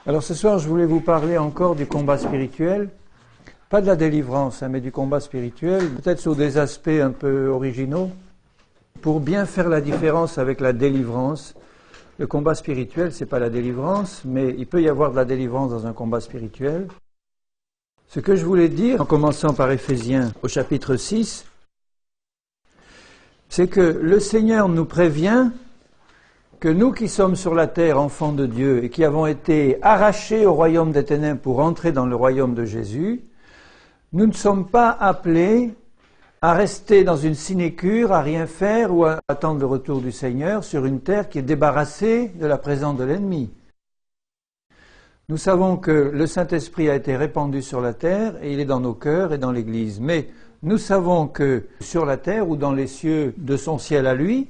Alors ce soir, je voulais vous parler encore du combat spirituel, pas de la délivrance, mais du combat spirituel, peut-être sur des aspects un peu originaux, pour bien faire la différence avec la délivrance. Le combat spirituel, c'est pas la délivrance, mais il peut y avoir de la délivrance dans un combat spirituel. Ce que je voulais dire, en commençant par Éphésiens au chapitre 6, c'est que le Seigneur nous prévient que nous qui sommes sur la terre, enfants de Dieu, et qui avons été arrachés au royaume des ténèbres pour entrer dans le royaume de Jésus, nous ne sommes pas appelés à rester dans une sinécure, à rien faire ou à attendre le retour du Seigneur sur une terre qui est débarrassée de la présence de l'ennemi. Nous savons que le Saint-Esprit a été répandu sur la terre et il est dans nos cœurs et dans l'Église. Mais nous savons que sur la terre ou dans les cieux de son ciel à lui,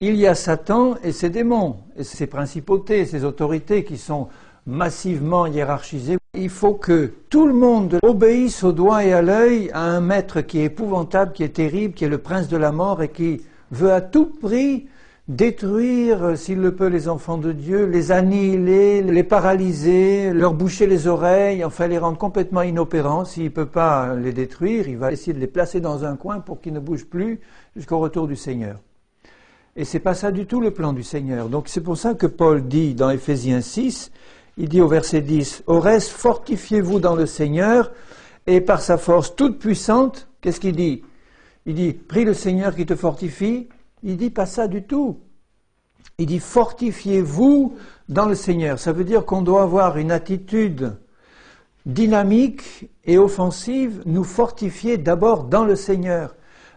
il y a Satan et ses démons, et ses principautés, ses autorités qui sont massivement hiérarchisées. Il faut que tout le monde obéisse au doigt et à l'œil à un maître qui est épouvantable, qui est terrible, qui est le prince de la mort et qui veut à tout prix détruire, s'il le peut, les enfants de Dieu, les annihiler, les paralyser, leur boucher les oreilles, enfin les rendre complètement inopérants. S'il ne peut pas les détruire, il va essayer de les placer dans un coin pour qu'ils ne bougent plus jusqu'au retour du Seigneur. Et c'est pas ça du tout le plan du Seigneur. Donc c'est pour ça que Paul dit dans Éphésiens 6, il dit au verset 10, « Au reste, fortifiez-vous dans le Seigneur, et par sa force toute puissante, qu'est-ce qu'il dit? Il dit, prie le Seigneur qui te fortifie. Il dit pas ça du tout. Il dit, fortifiez-vous dans le Seigneur. Ça veut dire qu'on doit avoir une attitude dynamique et offensive, nous fortifier d'abord dans le Seigneur.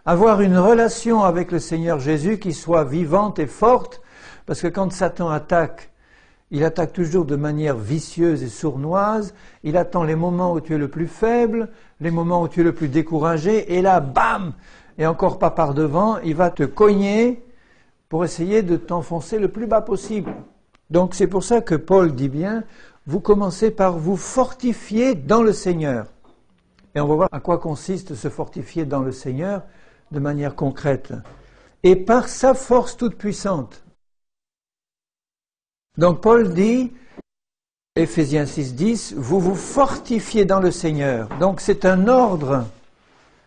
Avoir une relation avec le Seigneur Jésus qui soit vivante et forte, parce que quand Satan attaque, il attaque toujours de manière vicieuse et sournoise, il attend les moments où tu es le plus faible, les moments où tu es le plus découragé, et là, bam, et encore pas par devant, il va te cogner pour essayer de t'enfoncer le plus bas possible. Donc c'est pour ça que Paul dit bien, vous commencez par vous fortifier dans le Seigneur. Et on va voir à quoi consiste se fortifier dans le Seigneur, de manière concrète, et par sa force toute puissante. Donc Paul dit, Éphésiens 6.10, vous vous fortifiez dans le Seigneur. Donc c'est un ordre.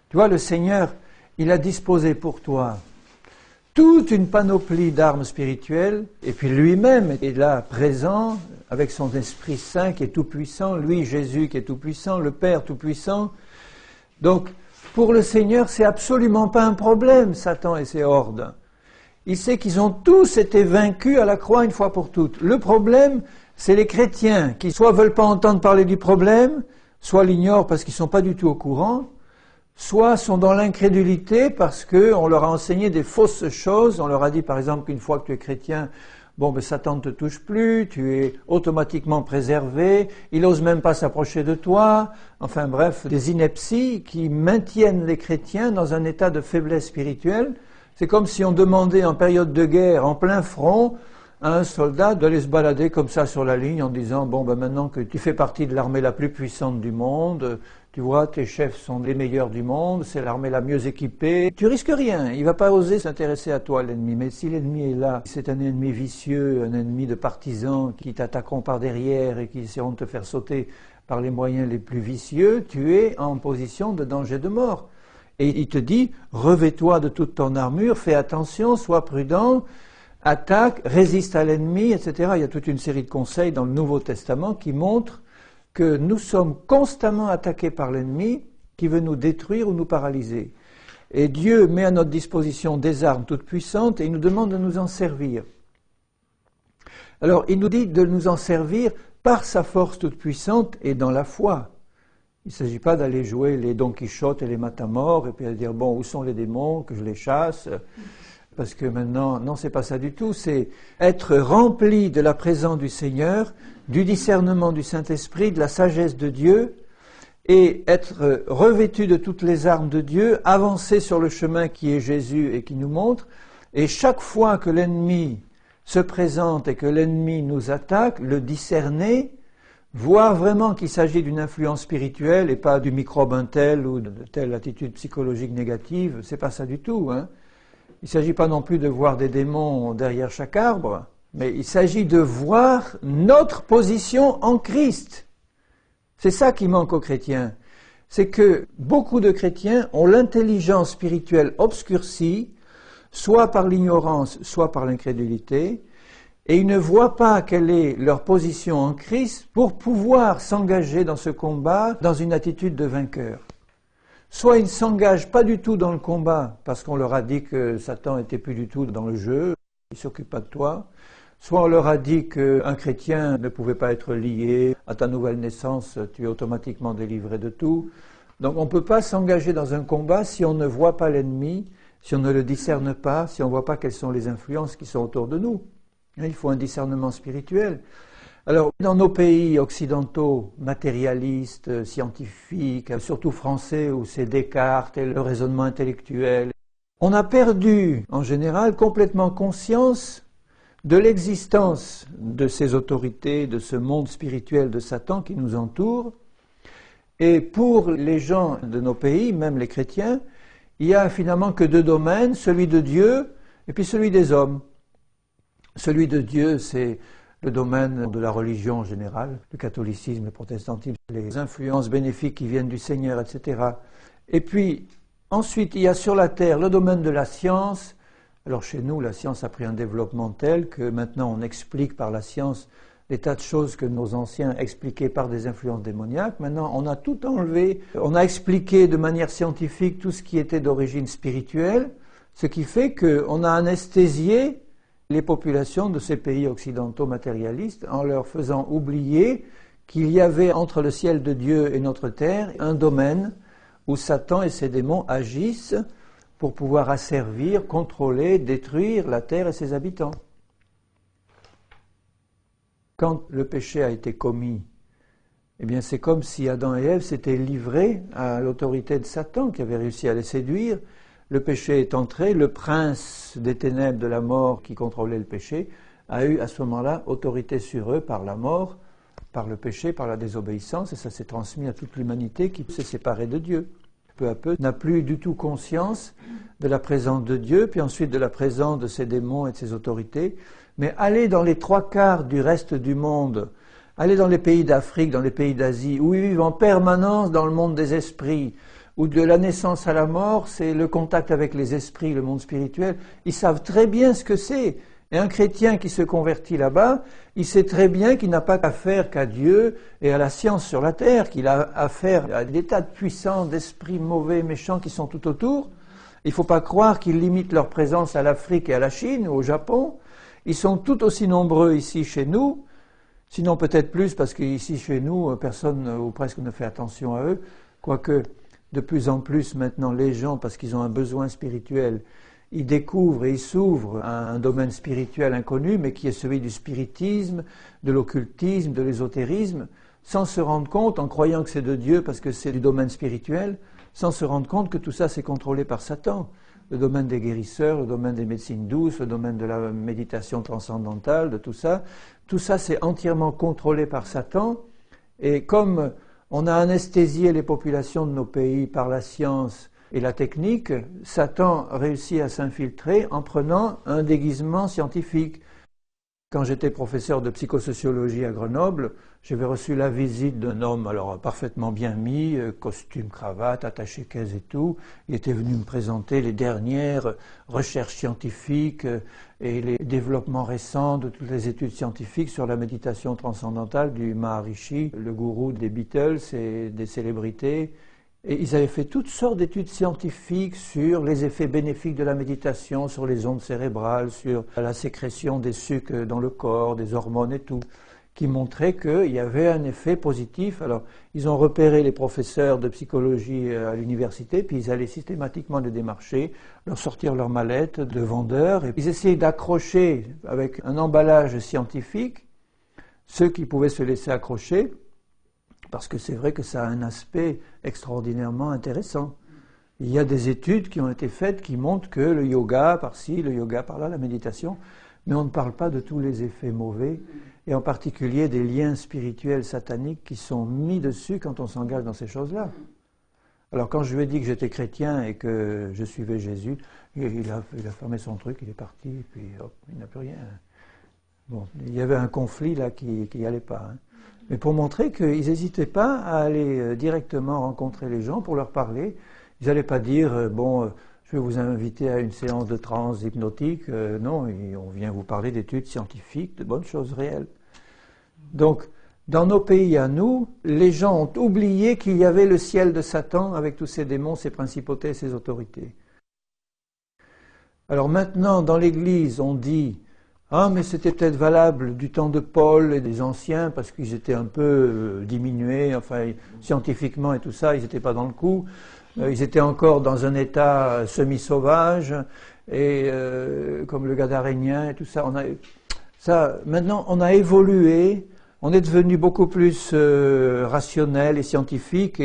Tu vois, le Seigneur, il a disposé pour toi toute une panoplie d'armes spirituelles, et puis lui-même est là présent, avec son Esprit Saint qui est tout puissant, lui, Jésus qui est tout puissant, le Père tout puissant. Donc, pour le Seigneur, c'est absolument pas un problème, Satan et ses hordes. Il sait qu'ils ont tous été vaincus à la croix une fois pour toutes. Le problème, c'est les chrétiens qui soit veulent pas entendre parler du problème, soit l'ignorent parce qu'ils sont pas du tout au courant, soit sont dans l'incrédulité parce qu'on leur a enseigné des fausses choses. On leur a dit par exemple qu'une fois que tu es chrétien, Satan ne te touche plus, tu es automatiquement préservé, il n'ose même pas s'approcher de toi. Enfin bref, des inepties qui maintiennent les chrétiens dans un état de faiblesse spirituelle. C'est comme si on demandait en période de guerre, en plein front, à un soldat d'aller se balader comme ça sur la ligne en disant, maintenant que tu fais partie de l'armée la plus puissante du monde, tu vois, tes chefs sont les meilleurs du monde, c'est l'armée la mieux équipée, tu risques rien, il va pas oser s'intéresser à toi, l'ennemi. Mais si l'ennemi est là, c'est un ennemi vicieux, un ennemi de partisans qui t'attaqueront par derrière et qui essaieront de te faire sauter par les moyens les plus vicieux, tu es en position de danger de mort. Et il te dit, revêt-toi de toute ton armure, fais attention, sois prudent, attaque, résiste à l'ennemi, etc. Il y a toute une série de conseils dans le Nouveau Testament qui montrent que nous sommes constamment attaqués par l'ennemi qui veut nous détruire ou nous paralyser. Et Dieu met à notre disposition des armes toutes puissantes et il nous demande de nous en servir. Alors, il nous dit de nous en servir par sa force toute puissante et dans la foi. Il ne s'agit pas d'aller jouer les Don Quichotte et les matamors et puis de dire, où sont les démons, que je les chasse, parce que maintenant, non, c'est pas ça du tout, c'est être rempli de la présence du Seigneur, du discernement du Saint-Esprit, de la sagesse de Dieu, et être revêtu de toutes les armes de Dieu, avancer sur le chemin qui est Jésus et qui nous montre, et chaque fois que l'ennemi se présente et que l'ennemi nous attaque, le discerner, voir vraiment qu'il s'agit d'une influence spirituelle et pas du microbe un tel ou de telle attitude psychologique négative, c'est pas ça du tout, hein. Il ne s'agit pas non plus de voir des démons derrière chaque arbre, Mais il s'agit de voir notre position en Christ. C'est ça qui manque aux chrétiens. C'est que beaucoup de chrétiens ont l'intelligence spirituelle obscurcie, soit par l'ignorance, soit par l'incrédulité, et ils ne voient pas quelle est leur position en Christ pour pouvoir s'engager dans ce combat dans une attitude de vainqueur. Soit ils ne s'engagent pas du tout dans le combat parce qu'on leur a dit que Satan n'était plus du tout dans le jeu, il ne s'occupe pas de toi. Soit on leur a dit qu'un chrétien ne pouvait pas être lié à ta nouvelle naissance, tu es automatiquement délivré de tout. Donc on ne peut pas s'engager dans un combat si on ne voit pas l'ennemi, si on ne le discerne pas, si on ne voit pas quelles sont les influences qui sont autour de nous. Il faut un discernement spirituel. Alors, dans nos pays occidentaux, matérialistes, scientifiques, surtout français, où c'est Descartes et le raisonnement intellectuel, on a perdu, en général, complètement conscience de l'existence de ces autorités, de ce monde spirituel de Satan qui nous entoure. Et pour les gens de nos pays, même les chrétiens, il n'y a finalement que deux domaines, celui de Dieu et puis celui des hommes. Celui de Dieu, c'est le domaine de la religion en général, le catholicisme, le protestantisme, les influences bénéfiques qui viennent du Seigneur, etc. Et puis, ensuite, il y a sur la terre le domaine de la science. Alors chez nous, la science a pris un développement tel que maintenant on explique par la science des tas de choses que nos anciens expliquaient par des influences démoniaques. Maintenant, on a tout enlevé. On a expliqué de manière scientifique tout ce qui était d'origine spirituelle, ce qui fait qu'on a anesthésié les populations de ces pays occidentaux matérialistes en leur faisant oublier qu'il y avait entre le ciel de Dieu et notre terre un domaine où Satan et ses démons agissent pour pouvoir asservir, contrôler, détruire la terre et ses habitants. Quand le péché a été commis, eh bien c'est comme si Adam et Ève s'étaient livrés à l'autorité de Satan qui avait réussi à les séduire. Le péché est entré, le prince des ténèbres de la mort qui contrôlait le péché a eu à ce moment-là autorité sur eux par la mort, par le péché, par la désobéissance, et ça s'est transmis à toute l'humanité qui s'est séparée de Dieu. Peu à peu, n'a plus du tout conscience de la présence de Dieu, puis ensuite de la présence de ses démons et de ses autorités. Mais aller dans les trois quarts du reste du monde, aller dans les pays d'Afrique, dans les pays d'Asie, où ils vivent en permanence dans le monde des esprits, où de la naissance à la mort, c'est le contact avec les esprits, le monde spirituel, ils savent très bien ce que c'est. Et un chrétien qui se convertit là-bas, il sait très bien qu'il n'a pas affaire qu'à Dieu et à la science sur la terre, qu'il a affaire à des tas de puissants, d'esprits mauvais, méchants qui sont tout autour. Il ne faut pas croire qu'ils limitent leur présence à l'Afrique et à la Chine ou au Japon. Ils sont tout aussi nombreux ici chez nous, sinon peut-être plus parce qu'ici chez nous, personne ou presque ne fait attention à eux, quoique de plus en plus maintenant les gens, parce qu'ils ont un besoin spirituel, ils découvrent et ils s'ouvrent à un domaine spirituel inconnu, mais qui est celui du spiritisme, de l'occultisme, de l'ésotérisme, sans se rendre compte, en croyant que c'est de Dieu parce que c'est du domaine spirituel, sans se rendre compte que tout ça c'est contrôlé par Satan. Le domaine des guérisseurs, le domaine des médecines douces, le domaine de la méditation transcendantale, de tout ça c'est entièrement contrôlé par Satan. Et comme on a anesthésié les populations de nos pays par la science et la technique, Satan réussit à s'infiltrer en prenant un déguisement scientifique. Quand j'étais professeur de psychosociologie à Grenoble, j'avais reçu la visite d'un homme alors parfaitement bien mis, costume, cravate, attaché-caisse et tout. Il était venu me présenter les dernières recherches scientifiques et les développements récents de toutes les études scientifiques sur la méditation transcendantale du Maharishi, le gourou des Beatles et des célébrités. Et ils avaient fait toutes sortes d'études scientifiques sur les effets bénéfiques de la méditation, sur les ondes cérébrales, sur la sécrétion des sucres dans le corps, des hormones et tout, qui montraient qu'il y avait un effet positif. Alors, ils ont repéré les professeurs de psychologie à l'université, puis ils allaient systématiquement les démarcher, leur sortir leur mallette de vendeurs, et ils essayaient d'accrocher avec un emballage scientifique ceux qui pouvaient se laisser accrocher, parce que c'est vrai que ça a un aspect extraordinairement intéressant. Il y a des études qui ont été faites qui montrent que le yoga par-ci, le yoga par-là, la méditation, mais on ne parle pas de tous les effets mauvais, et en particulier des liens spirituels sataniques qui sont mis dessus quand on s'engage dans ces choses-là. Alors quand je lui ai dit que j'étais chrétien et que je suivais Jésus, il a fermé son truc, il est parti, et puis hop, il n'a plus rien. Bon, il y avait un conflit là qui allait pas. Hein. Mais pour montrer qu'ils n'hésitaient pas à aller directement rencontrer les gens pour leur parler. Ils n'allaient pas dire, bon, je vais vous inviter à une séance de transe hypnotique. Non, on vient vous parler d'études scientifiques, de bonnes choses réelles. Donc, dans nos pays à nous, les gens ont oublié qu'il y avait le ciel de Satan avec tous ses démons, ses principautés et ses autorités. Alors maintenant, dans l'Église, on dit « Ah, mais c'était peut-être valable du temps de Paul et des anciens, parce qu'ils étaient un peu diminués, enfin, scientifiquement et tout ça, ils n'étaient pas dans le coup. Ils étaient encore dans un état semi-sauvage, et comme le Gadarénien et tout ça. Maintenant, on a évolué, on est devenu beaucoup plus rationnel et scientifique,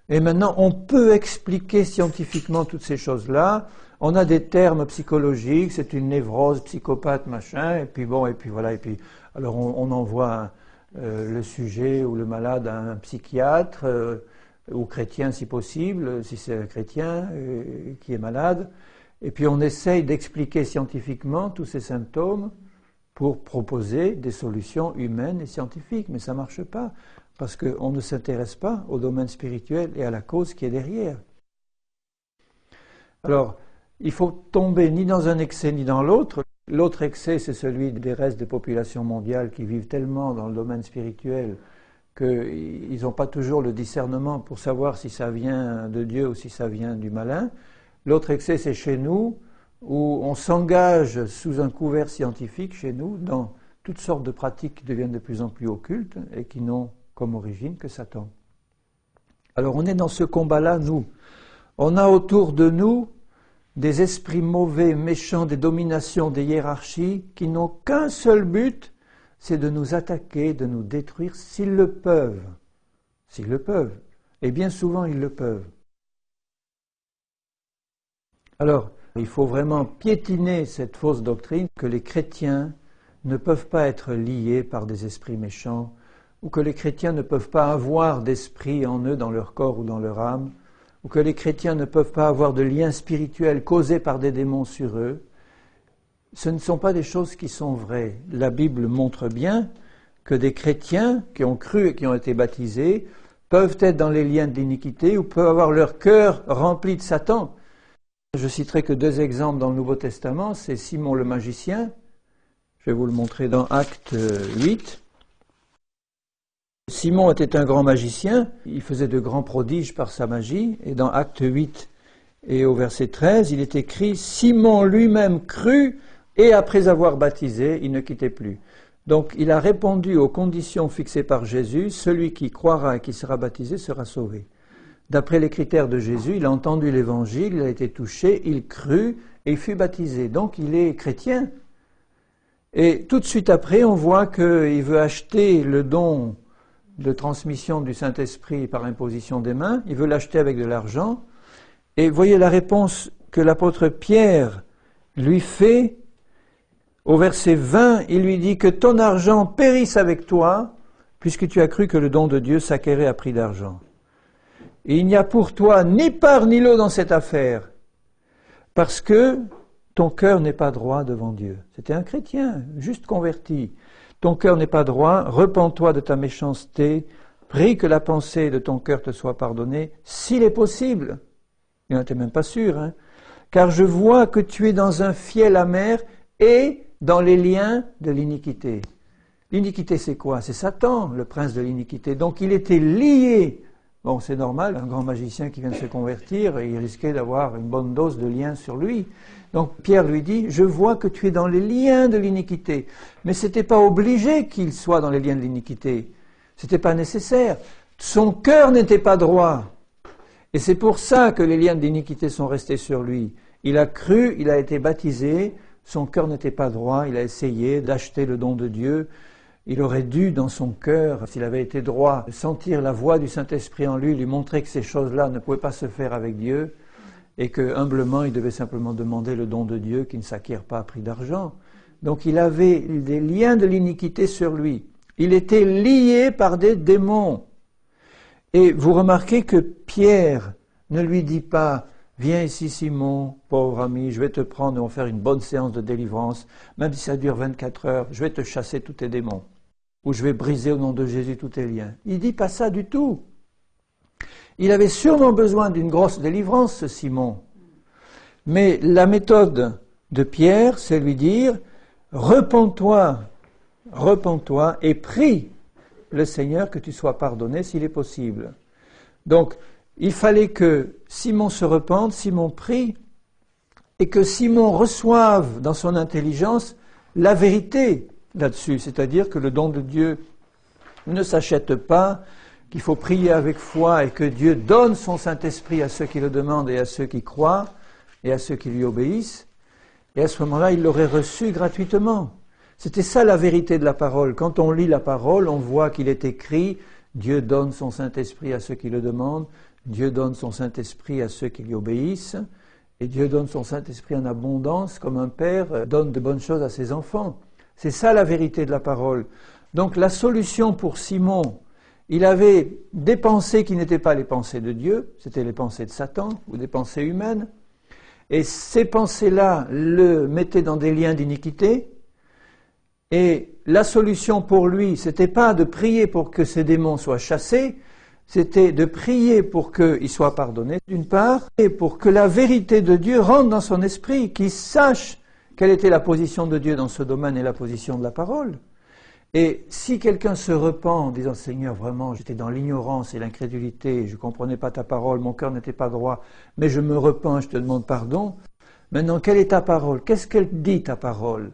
et maintenant, on peut expliquer scientifiquement toutes ces choses-là. On a des termes psychologiques, c'est une névrose, psychopathe, machin, et puis bon, et puis voilà, et puis alors on envoie le sujet ou le malade à un psychiatre, ou chrétien si possible, si c'est un chrétien qui est malade, et puis on essaye d'expliquer scientifiquement tous ces symptômes pour proposer des solutions humaines et scientifiques, mais ça ne marche pas, parce qu'on ne s'intéresse pas au domaine spirituel et à la cause qui est derrière. Alors, il faut tomber ni dans un excès ni dans l'autre. L'autre excès, c'est celui des restes des populations mondiales qui vivent tellement dans le domaine spirituel qu'ils n'ont pas toujours le discernement pour savoir si ça vient de Dieu ou si ça vient du malin. L'autre excès, c'est chez nous, où on s'engage sous un couvert scientifique, chez nous, dans toutes sortes de pratiques qui deviennent de plus en plus occultes et qui n'ont comme origine que Satan. Alors on est dans ce combat-là, nous. On a autour de nous des esprits mauvais, méchants, des dominations, des hiérarchies qui n'ont qu'un seul but, c'est de nous attaquer, de nous détruire s'ils le peuvent. S'ils le peuvent. Et bien souvent, ils le peuvent. Alors, il faut vraiment piétiner cette fausse doctrine que les chrétiens ne peuvent pas être liés par des esprits méchants, ou que les chrétiens ne peuvent pas avoir d'esprit en eux, dans leur corps ou dans leur âme, ou que les chrétiens ne peuvent pas avoir de lien spirituel causé par des démons sur eux. Ce ne sont pas des choses qui sont vraies. La Bible montre bien que des chrétiens qui ont cru et qui ont été baptisés peuvent être dans les liens de l'iniquité ou peuvent avoir leur cœur rempli de Satan. Je citerai que 2 exemples dans le Nouveau Testament, c'est Simon le magicien, je vais vous le montrer dans Actes 8. Simon était un grand magicien, il faisait de grands prodiges par sa magie, et dans Actes 8 et au verset 13, il est écrit « Simon lui-même crut, et après avoir baptisé, il ne quittait plus ». Donc il a répondu aux conditions fixées par Jésus, celui qui croira et qui sera baptisé sera sauvé. D'après les critères de Jésus, il a entendu l'évangile, il a été touché, il crut et il fut baptisé. Donc il est chrétien. Et tout de suite après, on voit qu'il veut acheter le don de transmission du Saint-Esprit par imposition des mains, il veut l'acheter avec de l'argent. Et voyez la réponse que l'apôtre Pierre lui fait. Au verset 20, il lui dit que ton argent périsse avec toi, puisque tu as cru que le don de Dieu s'acquérait à prix d'argent. Et il n'y a pour toi ni part ni lot dans cette affaire, parce que ton cœur n'est pas droit devant Dieu. C'était un chrétien, juste converti. Ton cœur n'est pas droit, repens-toi de ta méchanceté, prie que la pensée de ton cœur te soit pardonnée, s'il est possible. Il n'en était même pas sûr, hein. Car je vois que tu es dans un fiel amer et dans les liens de l'iniquité. L'iniquité, c'est quoi? C'est Satan, le prince de l'iniquité. Donc il était lié. Bon, c'est normal, un grand magicien qui vient de se convertir, il risquait d'avoir une bonne dose de liens sur lui. Donc Pierre lui dit, je vois que tu es dans les liens de l'iniquité. Mais ce n'était pas obligé qu'il soit dans les liens de l'iniquité. Ce n'était pas nécessaire. Son cœur n'était pas droit. Et c'est pour ça que les liens de l'iniquité sont restés sur lui. Il a cru, il a été baptisé, son cœur n'était pas droit, il a essayé d'acheter le don de Dieu. Il aurait dû, dans son cœur, s'il avait été droit, sentir la voix du Saint-Esprit en lui montrer que ces choses-là ne pouvaient pas se faire avec Dieu, et que, humblement, il devait simplement demander le don de Dieu qui ne s'acquiert pas à prix d'argent. Donc il avait des liens de l'iniquité sur lui. Il était lié par des démons. Et vous remarquez que Pierre ne lui dit pas viens ici Simon, pauvre ami, je vais te prendre et on va faire une bonne séance de délivrance, même si ça dure 24 heures, je vais te chasser tous tes démons, ou je vais briser au nom de Jésus tous tes liens. Il ne dit pas ça du tout. Il avait sûrement besoin d'une grosse délivrance, ce Simon. Mais la méthode de Pierre, c'est lui dire, repens-toi et prie le Seigneur que tu sois pardonné s'il est possible. Donc, il fallait que Simon se repente, Simon prie, et que Simon reçoive dans son intelligence la vérité là-dessus, c'est-à-dire que le don de Dieu ne s'achète pas, qu'il faut prier avec foi et que Dieu donne son Saint-Esprit à ceux qui le demandent et à ceux qui croient et à ceux qui lui obéissent. Et à ce moment-là, il l'aurait reçu gratuitement. C'était ça la vérité de la parole. Quand on lit la parole, on voit qu'il est écrit « Dieu donne son Saint-Esprit à ceux qui le demandent, Dieu donne son Saint-Esprit à ceux qui lui obéissent, et Dieu donne son Saint-Esprit en abondance, comme un père donne de bonnes choses à ses enfants. » C'est ça la vérité de la parole. Donc la solution pour Simon, il avait des pensées qui n'étaient pas les pensées de Dieu, c'était les pensées de Satan ou des pensées humaines. Et ces pensées-là le mettaient dans des liens d'iniquité. Et la solution pour lui, c'était pas de prier pour que ces démons soient chassés, c'était de prier pour qu'ils soient pardonnés, d'une part, et pour que la vérité de Dieu rentre dans son esprit, qu'il sache quelle était la position de Dieu dans ce domaine et la position de la parole. Et si quelqu'un se repent en disant « Seigneur, vraiment, j'étais dans l'ignorance et l'incrédulité, je ne comprenais pas ta parole, mon cœur n'était pas droit, mais je me repens, je te demande pardon. Maintenant, quelle est ta parole? Qu'est-ce qu'elle dit, ta parole ?»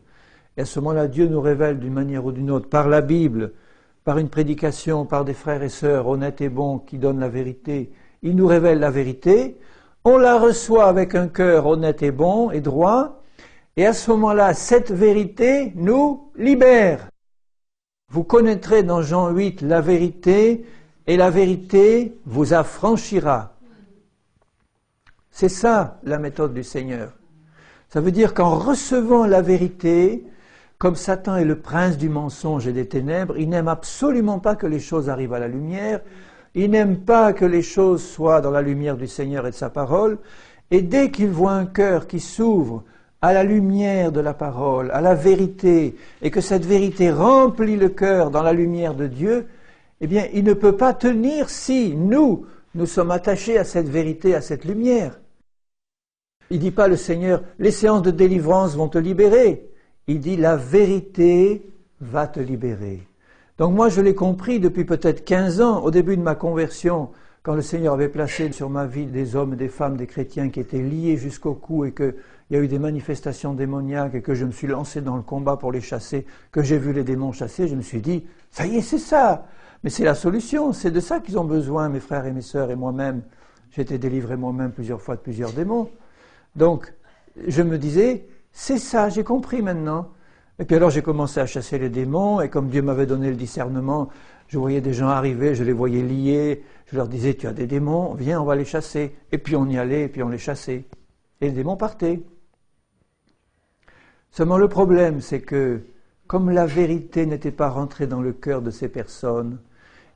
Et à ce moment-là, Dieu nous révèle d'une manière ou d'une autre, par la Bible, par une prédication, par des frères et sœurs honnêtes et bons qui donnent la vérité. Il nous révèle la vérité, on la reçoit avec un cœur honnête et bon et droit, et à ce moment-là, cette vérité nous libère. Vous connaîtrez dans Jean 8 la vérité, et la vérité vous affranchira. C'est ça la méthode du Seigneur. Ça veut dire qu'en recevant la vérité, comme Satan est le prince du mensonge et des ténèbres, il n'aime absolument pas que les choses arrivent à la lumière, il n'aime pas que les choses soient dans la lumière du Seigneur et de sa parole, et dès qu'il voit un cœur qui s'ouvre à la lumière de la parole, à la vérité, et que cette vérité remplit le cœur dans la lumière de Dieu, eh bien, il ne peut pas tenir si nous sommes attachés à cette vérité, à cette lumière. Il ne dit pas le Seigneur, les séances de délivrance vont te libérer. Il dit, la vérité va te libérer. Donc moi, je l'ai compris depuis peut-être 15 ans, au début de ma conversion, quand le Seigneur avait placé sur ma vie des hommes, des femmes, des chrétiens qui étaient liés jusqu'au cou et qu'il y a eu des manifestations démoniaques et que je me suis lancé dans le combat pour les chasser, que j'ai vu les démons chasser, je me suis dit, ça y est, c'est ça. Mais c'est la solution, c'est de ça qu'ils ont besoin, mes frères et mes sœurs et moi-même. J'ai été délivré moi-même plusieurs fois de plusieurs démons. Donc, je me disais, c'est ça, j'ai compris maintenant. Et puis alors j'ai commencé à chasser les démons, et comme Dieu m'avait donné le discernement, je voyais des gens arriver, je les voyais liés, je leur disais, tu as des démons, viens, on va les chasser. Et puis on y allait, et puis on les chassait. Et les démons partaient. Seulement le problème, c'est que, comme la vérité n'était pas rentrée dans le cœur de ces personnes,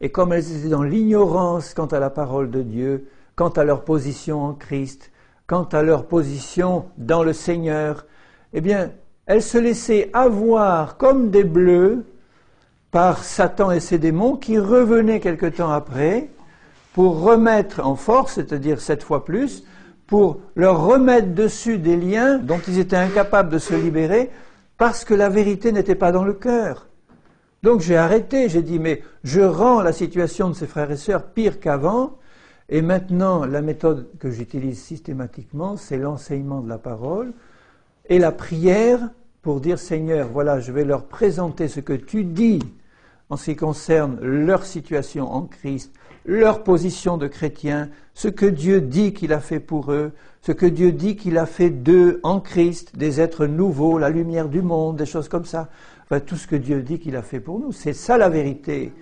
et comme elles étaient dans l'ignorance quant à la parole de Dieu, quant à leur position en Christ, quant à leur position dans le Seigneur, eh bien, elles se laissaient avoir comme des bleus par Satan et ses démons qui revenaient quelque temps après pour remettre en force, c'est-à-dire 7 fois plus, pour leur remettre dessus des liens dont ils étaient incapables de se libérer parce que la vérité n'était pas dans le cœur. Donc j'ai arrêté, j'ai dit, mais je rends la situation de ces frères et sœurs pire qu'avant, et maintenant la méthode que j'utilise systématiquement, c'est l'enseignement de la parole et la prière pour dire, Seigneur, voilà, je vais leur présenter ce que tu dis en ce qui concerne leur situation en Christ, leur position de chrétien, ce que Dieu dit qu'il a fait pour eux, ce que Dieu dit qu'il a fait d'eux en Christ, des êtres nouveaux, la lumière du monde, des choses comme ça. Enfin, tout ce que Dieu dit qu'il a fait pour nous, c'est ça la vérité.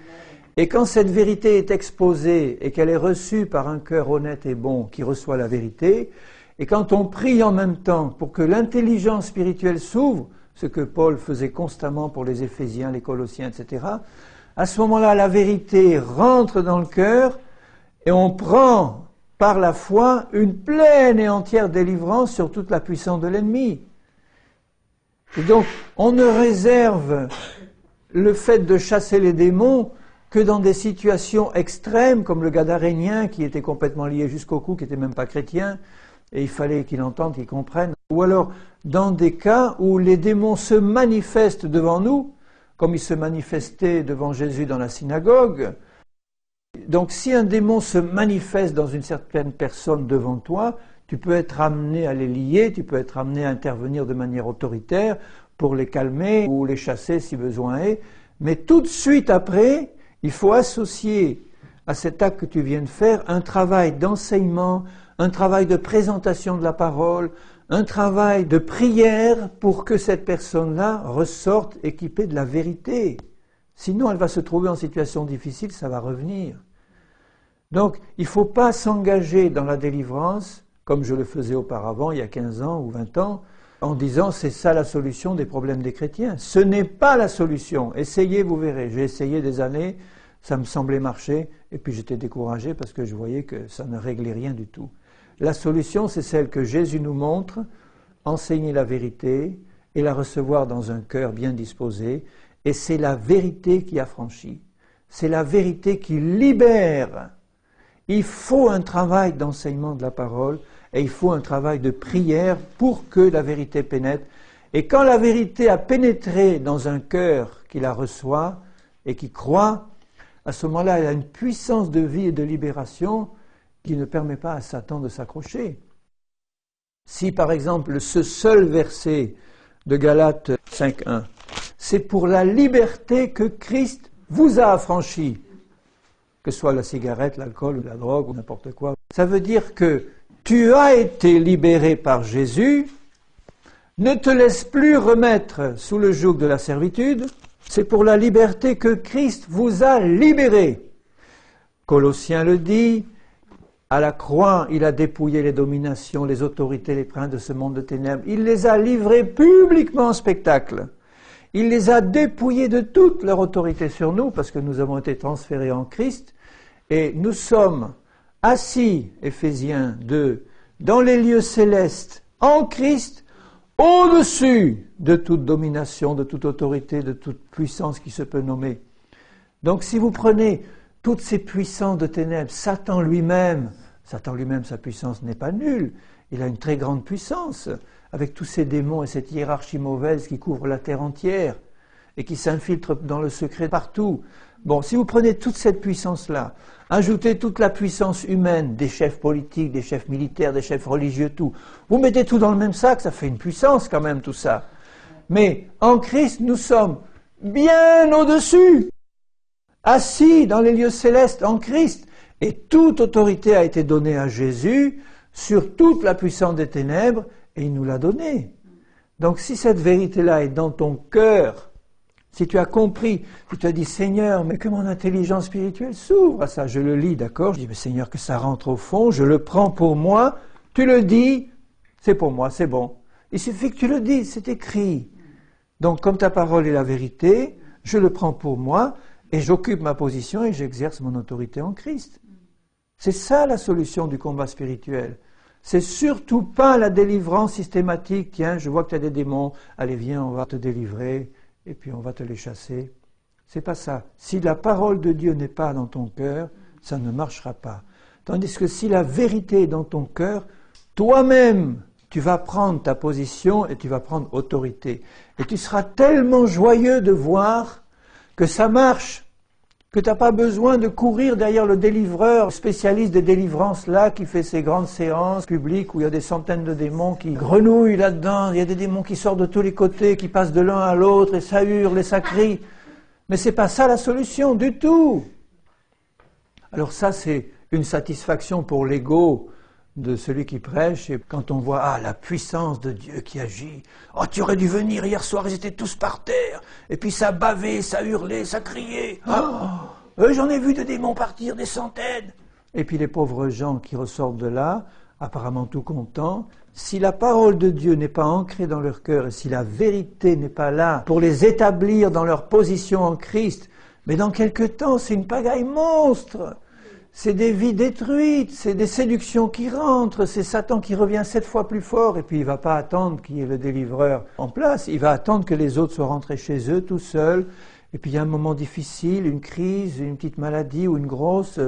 Et quand cette vérité est exposée et qu'elle est reçue par un cœur honnête et bon qui reçoit la vérité, et quand on prie en même temps pour que l'intelligence spirituelle s'ouvre, ce que Paul faisait constamment pour les Éphésiens, les Colossiens, etc., à ce moment-là, la vérité rentre dans le cœur et on prend par la foi, une pleine et entière délivrance sur toute la puissance de l'ennemi. Et donc, on ne réserve le fait de chasser les démons que dans des situations extrêmes, comme le Gadarénien, qui était complètement lié jusqu'au cou, qui n'était même pas chrétien, et il fallait qu'il entende, qu'il comprenne. Ou alors, dans des cas où les démons se manifestent devant nous, comme ils se manifestaient devant Jésus dans la synagogue. Donc, si un démon se manifeste dans une certaine personne devant toi, tu peux être amené à les lier, tu peux être amené à intervenir de manière autoritaire pour les calmer ou les chasser si besoin est. Mais tout de suite après, il faut associer à cet acte que tu viens de faire un travail d'enseignement, un travail de présentation de la parole, un travail de prière pour que cette personne-là ressorte équipée de la vérité. Sinon, elle va se trouver en situation difficile, ça va revenir. Donc, il ne faut pas s'engager dans la délivrance, comme je le faisais auparavant, il y a 15 ans ou 20 ans, en disant c'est ça la solution des problèmes des chrétiens. Ce n'est pas la solution. Essayez, vous verrez. J'ai essayé des années, ça me semblait marcher, et puis j'étais découragé parce que je voyais que ça ne réglait rien du tout. La solution, c'est celle que Jésus nous montre, enseigner la vérité et la recevoir dans un cœur bien disposé, et c'est la vérité qui affranchit. C'est la vérité qui libère. Il faut un travail d'enseignement de la parole et il faut un travail de prière pour que la vérité pénètre. Et quand la vérité a pénétré dans un cœur qui la reçoit et qui croit, à ce moment-là, elle a une puissance de vie et de libération qui ne permet pas à Satan de s'accrocher. Si, par exemple, ce seul verset de Galates 5.1, c'est pour la liberté que Christ vous a affranchi, que ce soit la cigarette, l'alcool, la drogue ou n'importe quoi. Ça veut dire que tu as été libéré par Jésus, ne te laisse plus remettre sous le joug de la servitude, c'est pour la liberté que Christ vous a libéré. Colossiens le dit, à la croix, il a dépouillé les dominations, les autorités, les princes de ce monde de ténèbres. Il les a livrés publiquement en spectacle. Il les a dépouillés de toute leur autorité sur nous, parce que nous avons été transférés en Christ, et nous sommes assis, Éphésiens 2, dans les lieux célestes, en Christ, au-dessus de toute domination, de toute autorité, de toute puissance qui se peut nommer. Donc si vous prenez toutes ces puissances de ténèbres, Satan lui-même, sa puissance n'est pas nulle, il a une très grande puissance, avec tous ces démons et cette hiérarchie mauvaise qui couvre la terre entière et qui s'infiltre dans le secret partout. Bon, si vous prenez toute cette puissance-là, ajoutez toute la puissance humaine, des chefs politiques, des chefs militaires, des chefs religieux, tout, vous mettez tout dans le même sac, ça fait une puissance quand même tout ça. Mais en Christ, nous sommes bien au-dessus, assis dans les lieux célestes en Christ, et toute autorité a été donnée à Jésus sur toute la puissance des ténèbres, et il nous l'a donnée. Donc si cette vérité-là est dans ton cœur, si tu as compris, si tu as dit Seigneur, mais que mon intelligence spirituelle s'ouvre à ça, je le lis, d'accord? Je dis mais Seigneur, que ça rentre au fond, je le prends pour moi, tu le dis, c'est pour moi, c'est bon. Il suffit que tu le dises, c'est écrit. Donc comme ta parole est la vérité, je le prends pour moi, et j'occupe ma position et j'exerce mon autorité en Christ. C'est ça la solution du combat spirituel. C'est surtout pas la délivrance systématique. Tiens, je vois que tu as des démons, allez viens, on va te délivrer, et puis on va te les chasser. C'est pas ça. Si la parole de Dieu n'est pas dans ton cœur, ça ne marchera pas. Tandis que si la vérité est dans ton cœur, toi-même, tu vas prendre ta position et tu vas prendre autorité. Et tu seras tellement joyeux de voir que ça marche, que tu n'as pas besoin de courir derrière le délivreur, spécialiste des délivrances là, qui fait ses grandes séances publiques où il y a des centaines de démons qui grenouillent là-dedans, il y a des démons qui sortent de tous les côtés, qui passent de l'un à l'autre, et ça hurle et ça crie. Mais c'est pas ça la solution du tout. Alors ça, c'est une satisfaction pour l'ego de celui qui prêche, et quand on voit la puissance de Dieu qui agit, tu aurais dû venir hier soir, ils étaient tous par terre, et puis ça bavait, ça hurlait, ça criait, j'en ai vu de démons partir, des centaines. Et puis les pauvres gens qui ressortent de là, apparemment tout contents, si la parole de Dieu n'est pas ancrée dans leur cœur, et si la vérité n'est pas là pour les établir dans leur position en Christ, mais dans quelque temps, c'est une pagaille monstre. c'est des vies détruites, c'est des séductions qui rentrent, c'est Satan qui revient 7 fois plus fort, et puis il ne va pas attendre qu'il y ait le délivreur en place, il va attendre que les autres soient rentrés chez eux tout seuls, et puis il y a un moment difficile, une crise, une petite maladie ou une grosse,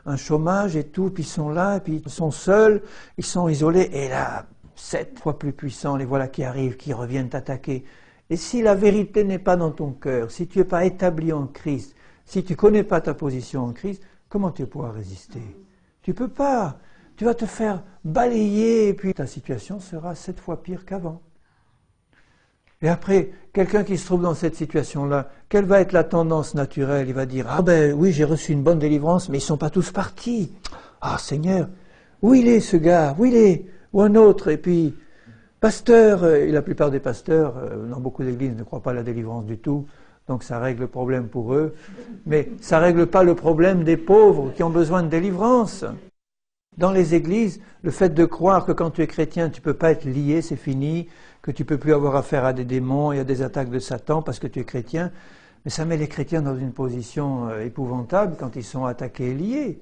un chômage et tout, puis ils sont là, et puis ils sont seuls, ils sont isolés, et là, 7 fois plus puissants, les voilà qui arrivent, qui reviennent t'attaquer. Et si la vérité n'est pas dans ton cœur, si tu n'es pas établi en Christ, si tu ne connais pas ta position en Christ, comment tu pourras résister? Tu ne peux pas. Tu vas te faire balayer et puis ta situation sera 7 fois pire qu'avant. Et après, quelqu'un qui se trouve dans cette situation-là, quelle va être la tendance naturelle? Il va dire, ah ben oui, j'ai reçu une bonne délivrance, mais ils ne sont pas tous partis. Ah Seigneur, où il est ce gars? Où il est? Ou un autre? Et puis, pasteur, et la plupart des pasteurs, dans beaucoup d'églises, ne croient pas à la délivrance du tout. Donc ça règle le problème pour eux, mais ça ne règle pas le problème des pauvres qui ont besoin de délivrance. Dans les églises, le fait de croire que quand tu es chrétien, tu ne peux pas être lié, c'est fini, que tu ne peux plus avoir affaire à des démons et à des attaques de Satan parce que tu es chrétien, mais ça met les chrétiens dans une position épouvantable quand ils sont attaqués et liés.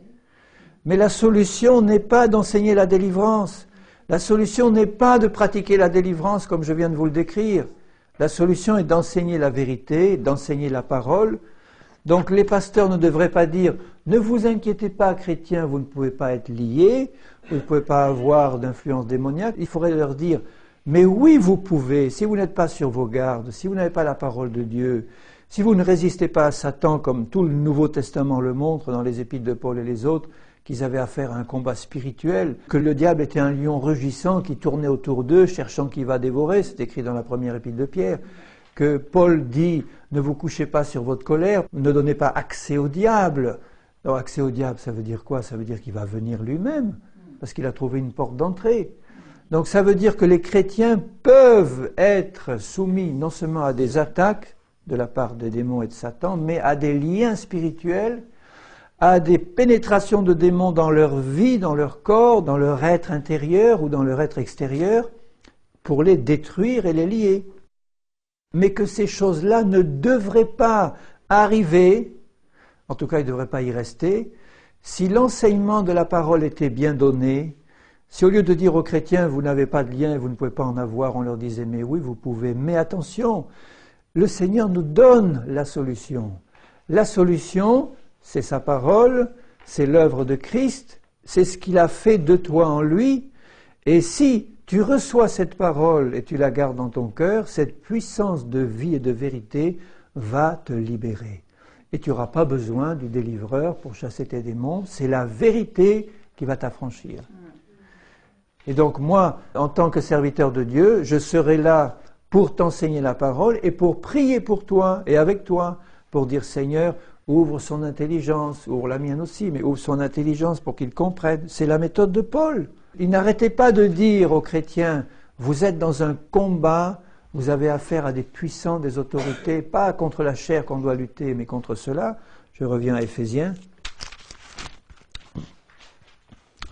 Mais la solution n'est pas d'enseigner la délivrance, la solution n'est pas de pratiquer la délivrance comme je viens de vous le décrire. La solution est d'enseigner la vérité, d'enseigner la parole. Donc les pasteurs ne devraient pas dire « Ne vous inquiétez pas, chrétiens, vous ne pouvez pas être liés, vous ne pouvez pas avoir d'influence démoniaque. » Il faudrait leur dire « Mais oui, vous pouvez, si vous n'êtes pas sur vos gardes, si vous n'avez pas la parole de Dieu, si vous ne résistez pas à Satan comme tout le Nouveau Testament le montre dans les épîtres de Paul et les autres, qu'ils avaient affaire à un combat spirituel, que le diable était un lion rugissant qui tournait autour d'eux, cherchant qui va dévorer, c'est écrit dans la première épître de Pierre, que Paul dit « Ne vous couchez pas sur votre colère, ne donnez pas accès au diable ». Alors accès au diable, ça veut dire quoi? Ça veut dire qu'il va venir lui-même, parce qu'il a trouvé une porte d'entrée. Donc ça veut dire que les chrétiens peuvent être soumis non seulement à des attaques de la part des démons et de Satan, mais à des liens spirituels, à des pénétrations de démons dans leur vie, dans leur corps, dans leur être intérieur ou dans leur être extérieur, pour les détruire et les lier. Mais que ces choses-là ne devraient pas arriver, en tout cas ils ne devraient pas y rester, si l'enseignement de la parole était bien donné, si au lieu de dire aux chrétiens « vous n'avez pas de lien, vous ne pouvez pas en avoir », on leur disait « mais oui, vous pouvez, mais attention, le Seigneur nous donne la solution. La solution, c'est sa parole, c'est l'œuvre de Christ, c'est ce qu'il a fait de toi en lui. Et si tu reçois cette parole et tu la gardes dans ton cœur, cette puissance de vie et de vérité va te libérer. Et tu n'auras pas besoin du délivreur pour chasser tes démons, c'est la vérité qui va t'affranchir. Et donc moi, en tant que serviteur de Dieu, je serai là pour t'enseigner la parole et pour prier pour toi et avec toi, pour dire Seigneur, ouvre son intelligence, ouvre la mienne aussi, mais ouvre son intelligence pour qu'il comprenne. C'est la méthode de Paul. Il n'arrêtait pas de dire aux chrétiens, vous êtes dans un combat, vous avez affaire à des puissants, des autorités, pas contre la chair qu'on doit lutter, mais contre cela. Je reviens à Éphésiens.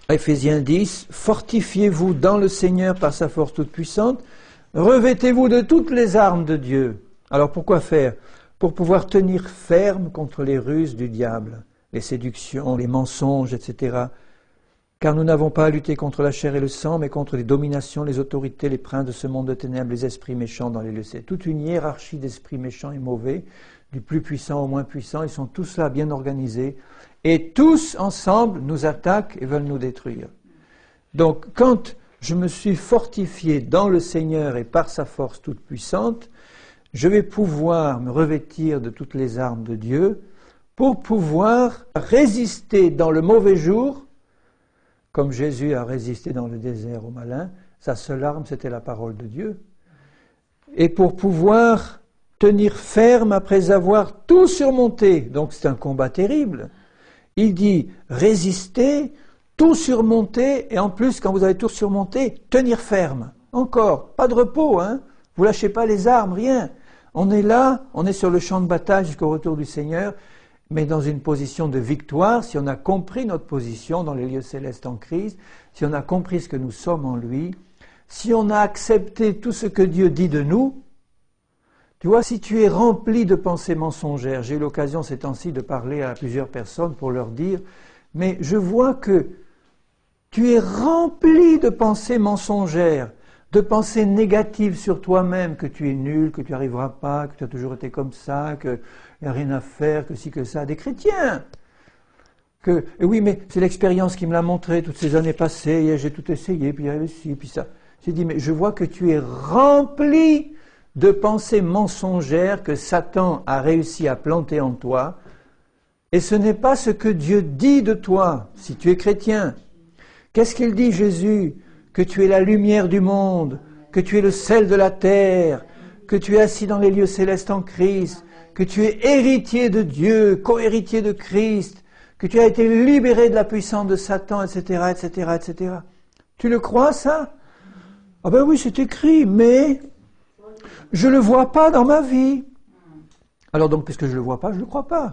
Éphésiens 10, fortifiez-vous dans le Seigneur par sa force toute puissante, revêtez-vous de toutes les armes de Dieu. Alors pourquoi faire? Pour pouvoir tenir ferme contre les ruses du diable, les séductions, les mensonges, etc. Car nous n'avons pas à lutter contre la chair et le sang, mais contre les dominations, les autorités, les princes de ce monde de ténèbres, les esprits méchants dans les lieux célestes. Toute une hiérarchie d'esprits méchants et mauvais, du plus puissant au moins puissant, ils sont tous là bien organisés, et tous ensemble nous attaquent et veulent nous détruire. Donc quand je me suis fortifié dans le Seigneur et par sa force toute puissante, je vais pouvoir me revêtir de toutes les armes de Dieu pour pouvoir résister dans le mauvais jour, comme Jésus a résisté dans le désert au malin. Sa seule arme, c'était la parole de Dieu. Et pour pouvoir tenir ferme après avoir tout surmonté. Donc c'est un combat terrible. Il dit résister, tout surmonter, et en plus, quand vous avez tout surmonté, tenir ferme. Encore, pas de repos, hein. Vous lâchez pas les armes, rien. On est là, on est sur le champ de bataille jusqu'au retour du Seigneur, mais dans une position de victoire, si on a compris notre position dans les lieux célestes en Christ, si on a compris ce que nous sommes en lui, si on a accepté tout ce que Dieu dit de nous. Tu vois, si tu es rempli de pensées mensongères, j'ai eu l'occasion ces temps-ci de parler à plusieurs personnes pour leur dire, mais je vois que tu es rempli de pensées mensongères, de pensées négatives sur toi-même, que tu es nul, que tu n'y arriveras pas, que tu as toujours été comme ça, qu'il n'y a rien à faire, que ci, que ça. Des chrétiens. Et oui, mais c'est l'expérience qui me l'a montré toutes ces années passées, j'ai tout essayé, puis il y avait ci, puis ça. J'ai dit, mais je vois que tu es rempli de pensées mensongères que Satan a réussi à planter en toi, et ce n'est pas ce que Dieu dit de toi, si tu es chrétien. Qu'est-ce qu'il dit, Jésus? Que tu es la lumière du monde, que tu es le sel de la terre, que tu es assis dans les lieux célestes en Christ, que tu es héritier de Dieu, co-héritier de Christ, que tu as été libéré de la puissance de Satan, etc., etc., etc. Tu le crois, ça? Ah ben oui, c'est écrit, mais je ne le vois pas dans ma vie. Alors donc, puisque je ne le vois pas, je ne le crois pas.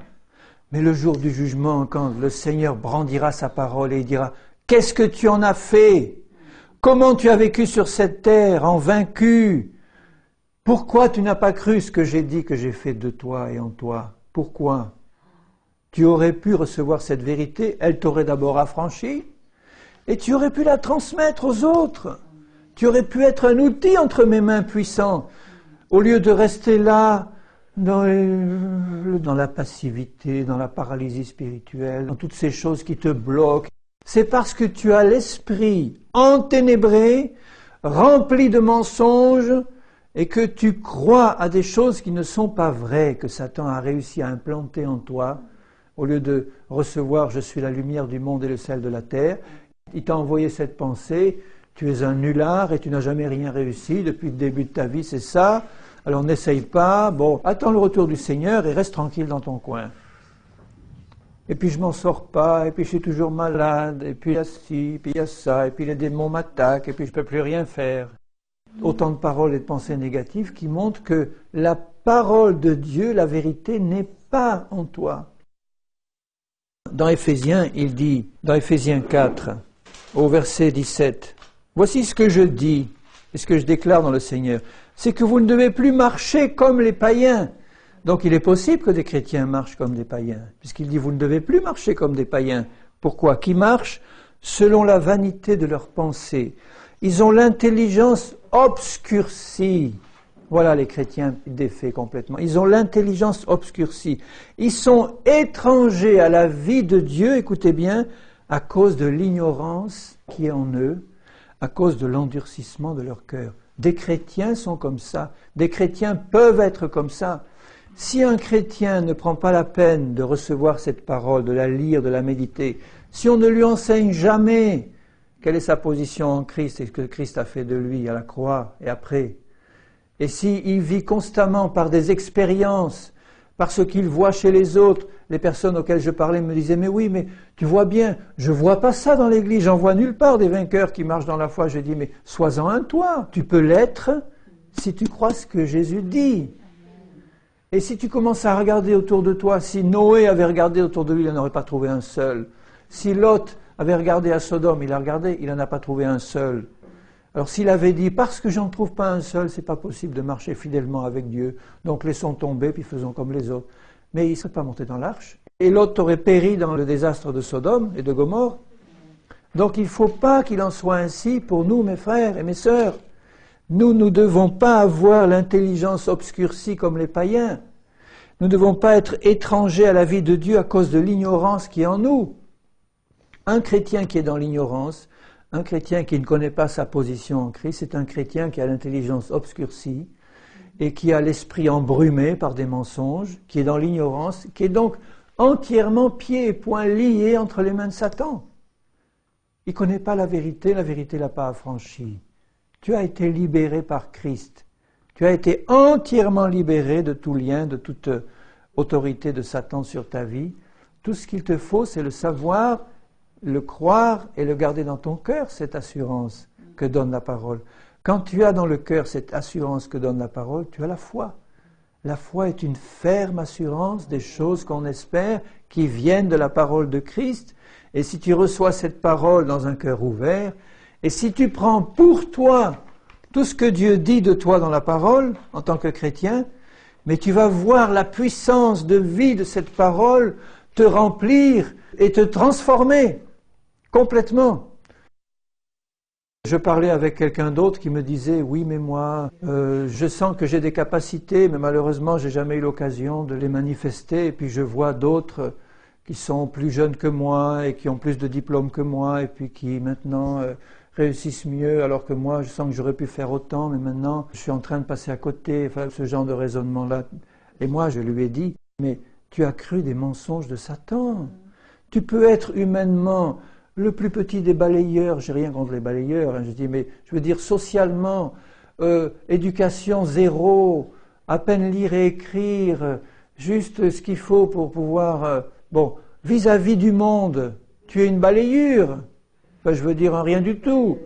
Mais le jour du jugement, quand le Seigneur brandira sa parole et il dira « Qu'est-ce que tu en as fait? Comment tu as vécu sur cette terre en vaincu? Pourquoi tu n'as pas cru ce que j'ai dit que j'ai fait de toi et en toi? Pourquoi? Tu aurais pu recevoir cette vérité, elle t'aurait d'abord affranchi, et tu aurais pu la transmettre aux autres. Tu aurais pu être un outil entre mes mains puissant, au lieu de rester là, dans la passivité, dans la paralysie spirituelle, dans toutes ces choses qui te bloquent. C'est parce que tu as l'esprit enténébré, rempli de mensonges, et que tu crois à des choses qui ne sont pas vraies, que Satan a réussi à implanter en toi, au lieu de recevoir « je suis la lumière du monde et le sel de la terre », il t'a envoyé cette pensée « tu es un nulard et tu n'as jamais rien réussi, depuis le début de ta vie c'est ça, alors n'essaye pas, bon, attends le retour du Seigneur et reste tranquille dans ton coin. » Et puis je m'en sors pas, et puis je suis toujours malade, et puis il y a ci, puis il y a ça, et puis les démons m'attaquent, et puis je ne peux plus rien faire. Autant de paroles et de pensées négatives qui montrent que la parole de Dieu, la vérité, n'est pas en toi. Dans Éphésiens, il dit, dans Éphésiens 4, au verset 17, « Voici ce que je dis, et ce que je déclare dans le Seigneur, c'est que vous ne devez plus marcher comme les païens. » Donc il est possible que des chrétiens marchent comme des païens, puisqu'il dit, « Vous ne devez plus marcher comme des païens. » Pourquoi? Qui marchent selon la vanité de leurs pensées. Ils ont l'intelligence obscurcie. Voilà les chrétiens défaits complètement. Ils ont l'intelligence obscurcie. Ils sont étrangers à la vie de Dieu, écoutez bien, à cause de l'ignorance qui est en eux, à cause de l'endurcissement de leur cœur. Des chrétiens sont comme ça. Des chrétiens peuvent être comme ça. Si un chrétien ne prend pas la peine de recevoir cette parole, de la lire, de la méditer, si on ne lui enseigne jamais quelle est sa position en Christ et ce que Christ a fait de lui à la croix et après, et s'il vit constamment par des expériences, par ce qu'il voit chez les autres, les personnes auxquelles je parlais me disaient « Mais oui, mais tu vois bien, je ne vois pas ça dans l'Église, j'en vois nulle part des vainqueurs qui marchent dans la foi. » Je dis « Mais sois-en un toi, tu peux l'être si tu crois ce que Jésus dit. » Et si tu commences à regarder autour de toi, si Noé avait regardé autour de lui, il n'en aurait pas trouvé un seul. Si Lot avait regardé à Sodome, il a regardé, il n'en a pas trouvé un seul. Alors s'il avait dit, parce que j'en trouve pas un seul, c'est pas possible de marcher fidèlement avec Dieu, donc laissons tomber, puis faisons comme les autres. Mais il ne serait pas monté dans l'arche. Et Lot aurait péri dans le désastre de Sodome et de Gomorrhe. Donc il ne faut pas qu'il en soit ainsi pour nous, mes frères et mes sœurs. Nous ne devons pas avoir l'intelligence obscurcie comme les païens. Nous ne devons pas être étrangers à la vie de Dieu à cause de l'ignorance qui est en nous. Un chrétien qui est dans l'ignorance, un chrétien qui ne connaît pas sa position en Christ, c'est un chrétien qui a l'intelligence obscurcie et qui a l'esprit embrumé par des mensonges, qui est dans l'ignorance, qui est donc entièrement pieds et poings liés entre les mains de Satan. Il ne connaît pas la vérité ne l'a pas affranchi. Tu as été libéré par Christ. Tu as été entièrement libéré de tout lien, de toute autorité de Satan sur ta vie. Tout ce qu'il te faut, c'est le savoir, le croire et le garder dans ton cœur, cette assurance que donne la parole. Quand tu as dans le cœur cette assurance que donne la parole, tu as la foi. La foi est une ferme assurance des choses qu'on espère, qui viennent de la parole de Christ. Et si tu reçois cette parole dans un cœur ouvert, et si tu prends pour toi tout ce que Dieu dit de toi dans la parole, en tant que chrétien, mais tu vas voir la puissance de vie de cette parole te remplir et te transformer complètement. Je parlais avec quelqu'un d'autre qui me disait « Oui, mais moi, je sens que j'ai des capacités, mais malheureusement, j'ai jamais eu l'occasion de les manifester. Et puis je vois d'autres qui sont plus jeunes que moi et qui ont plus de diplômes que moi et puis qui maintenant réussissent mieux, alors que moi, je sens que j'aurais pu faire autant, mais maintenant, je suis en train de passer à côté. » Enfin, ce genre de raisonnement-là. Et moi, je lui ai dit « Mais tu as cru des mensonges de Satan. Tu peux être humainement le plus petit des balayeurs, j'ai rien contre les balayeurs, hein, je dis, mais je veux dire socialement, éducation zéro, à peine lire et écrire, juste ce qu'il faut pour pouvoir... bon, vis-à-vis du monde, tu es une balayure. Enfin, je veux dire, rien du tout.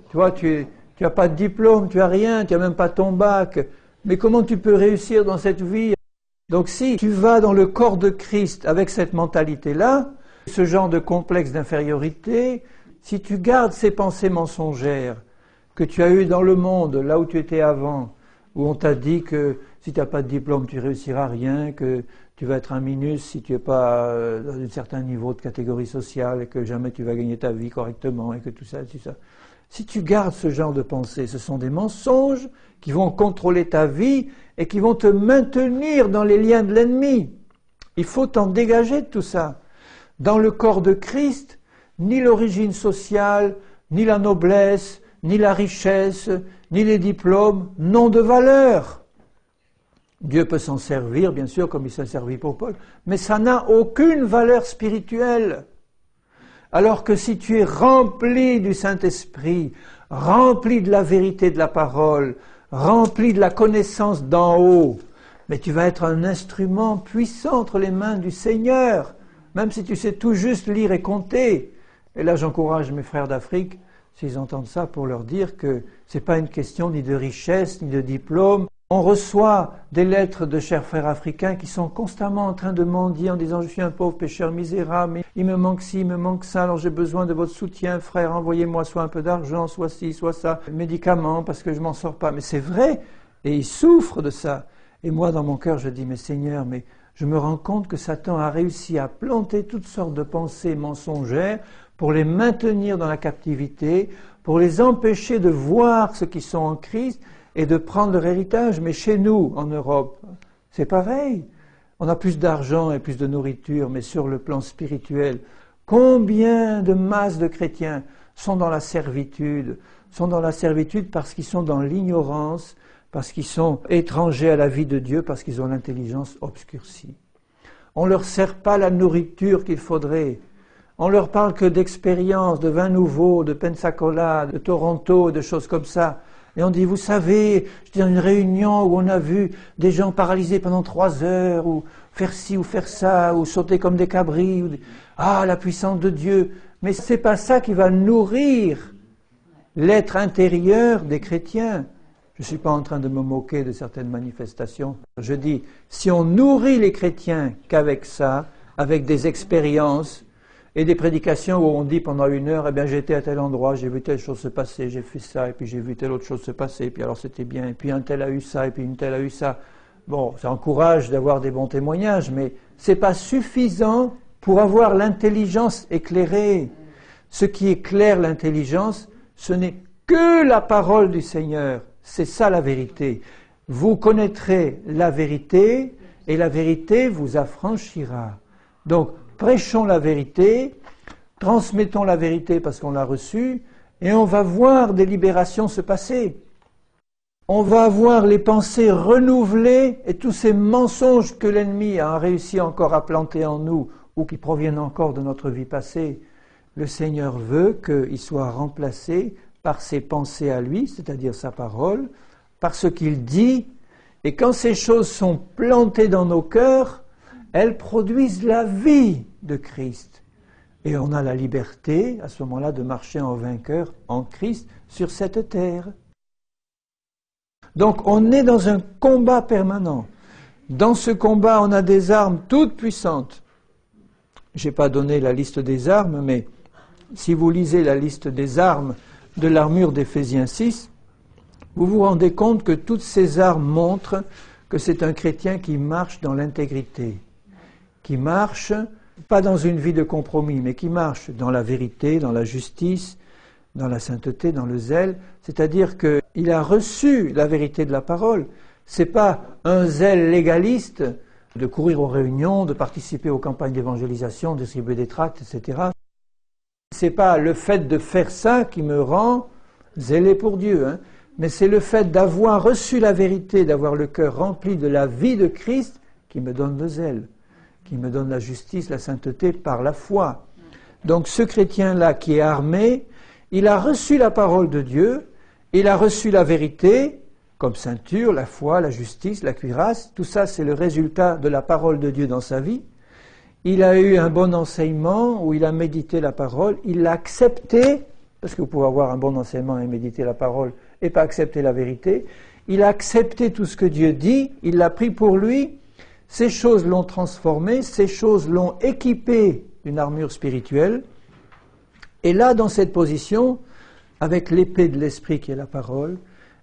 Tu vois, tu n'as pas de diplôme, tu n'as rien, tu n'as même pas ton bac. Mais comment tu peux réussir dans cette vie? Donc si tu vas dans le corps de Christ avec cette mentalité-là, ce genre de complexe d'infériorité, si tu gardes ces pensées mensongères que tu as eues dans le monde, là où tu étais avant, où on t'a dit que si tu n'as pas de diplôme, tu ne réussiras rien, que tu vas être un minus si tu n'es pas dans un certain niveau de catégorie sociale et que jamais tu vas gagner ta vie correctement et que tout ça, tout ça. Si tu gardes ce genre de pensée, ce sont des mensonges qui vont contrôler ta vie et qui vont te maintenir dans les liens de l'ennemi. Il faut t'en dégager de tout ça. Dans le corps de Christ, ni l'origine sociale, ni la noblesse, ni la richesse, ni les diplômes n'ont de valeur. Dieu peut s'en servir, bien sûr, comme il s'est servi pour Paul, mais ça n'a aucune valeur spirituelle. Alors que si tu es rempli du Saint-Esprit, rempli de la vérité de la parole, rempli de la connaissance d'en haut, mais tu vas être un instrument puissant entre les mains du Seigneur, même si tu sais tout juste lire et compter. Et là, j'encourage mes frères d'Afrique, s'ils entendent ça, pour leur dire que ce n'est pas une question ni de richesse, ni de diplôme. On reçoit des lettres de chers frères africains qui sont constamment en train de mendier en disant « Je suis un pauvre pécheur misérable, mais il me manque ci, il me manque ça, alors j'ai besoin de votre soutien, frère, envoyez-moi soit un peu d'argent, soit ci, soit ça, médicaments, parce que je m'en sors pas. » Mais c'est vrai, et ils souffrent de ça. Et moi, dans mon cœur, je dis « Mais Seigneur, mais je me rends compte que Satan a réussi à planter toutes sortes de pensées mensongères pour les maintenir dans la captivité, pour les empêcher de voir ceux qui sont en Christ et de prendre leur héritage. Mais chez nous, en Europe, c'est pareil. On a plus d'argent et plus de nourriture, mais sur le plan spirituel, combien de masses de chrétiens sont dans la servitude parce qu'ils sont dans l'ignorance, parce qu'ils sont étrangers à la vie de Dieu, parce qu'ils ont l'intelligence obscurcie. On ne leur sert pas la nourriture qu'il faudrait. On leur parle que d'expériences, de vins nouveaux, de Pensacola, de Toronto, de choses comme ça. Et on dit, vous savez, j'étais dans une réunion où on a vu des gens paralysés pendant 3 heures, ou faire ci ou faire ça, ou sauter comme des cabris. Ah, la puissance de Dieu. Mais c'est pas ça qui va nourrir l'être intérieur des chrétiens. Je ne suis pas en train de me moquer de certaines manifestations. Je dis, si on nourrit les chrétiens qu'avec ça, avec des expériences et des prédications où on dit pendant 1 heure, eh bien j'étais à tel endroit, j'ai vu telle chose se passer, j'ai fait ça, et puis j'ai vu telle autre chose se passer, et puis alors c'était bien, et puis un tel a eu ça, et puis une telle a eu ça. Bon, ça encourage d'avoir des bons témoignages, mais c'est pas suffisant pour avoir l'intelligence éclairée. Ce qui éclaire l'intelligence, ce n'est que la parole du Seigneur. C'est ça la vérité. Vous connaîtrez la vérité et la vérité vous affranchira. Donc, prêchons la vérité, transmettons la vérité parce qu'on l'a reçue et on va voir des libérations se passer. On va voir les pensées renouvelées et tous ces mensonges que l'ennemi a réussi encore à planter en nous ou qui proviennent encore de notre vie passée. Le Seigneur veut qu'ils soient remplacés par ses pensées à lui, c'est-à-dire sa parole, par ce qu'il dit, et quand ces choses sont plantées dans nos cœurs, elles produisent la vie de Christ. Et on a la liberté, à ce moment-là, de marcher en vainqueur en Christ sur cette terre. Donc on est dans un combat permanent. Dans ce combat, on a des armes toutes puissantes. Je n'ai pas donné la liste des armes, mais si vous lisez la liste des armes de l'armure d'Éphésiens 6, vous vous rendez compte que toutes ces armes montrent que c'est un chrétien qui marche dans l'intégrité, qui marche pas dans une vie de compromis, mais qui marche dans la vérité, dans la justice, dans la sainteté, dans le zèle, c'est-à-dire qu'il a reçu la vérité de la parole. Ce n'est pas un zèle légaliste de courir aux réunions, de participer aux campagnes d'évangélisation, de distribuer des tracts, etc. Ce n'est pas le fait de faire ça qui me rend zélé pour Dieu, hein, mais c'est le fait d'avoir reçu la vérité, d'avoir le cœur rempli de la vie de Christ qui me donne le zèle, qui me donne la justice, la sainteté par la foi. Donc ce chrétien-là qui est armé, il a reçu la parole de Dieu, il a reçu la vérité, comme ceinture, la foi, la justice, la cuirasse, tout ça c'est le résultat de la parole de Dieu dans sa vie. Il a eu un bon enseignement où il a médité la parole, il l'a accepté, parce que vous pouvez avoir un bon enseignement et méditer la parole et pas accepter la vérité. Il a accepté tout ce que Dieu dit, il l'a pris pour lui, ces choses l'ont transformé, ces choses l'ont équipé d'une armure spirituelle. Et là, dans cette position, avec l'épée de l'esprit qui est la parole,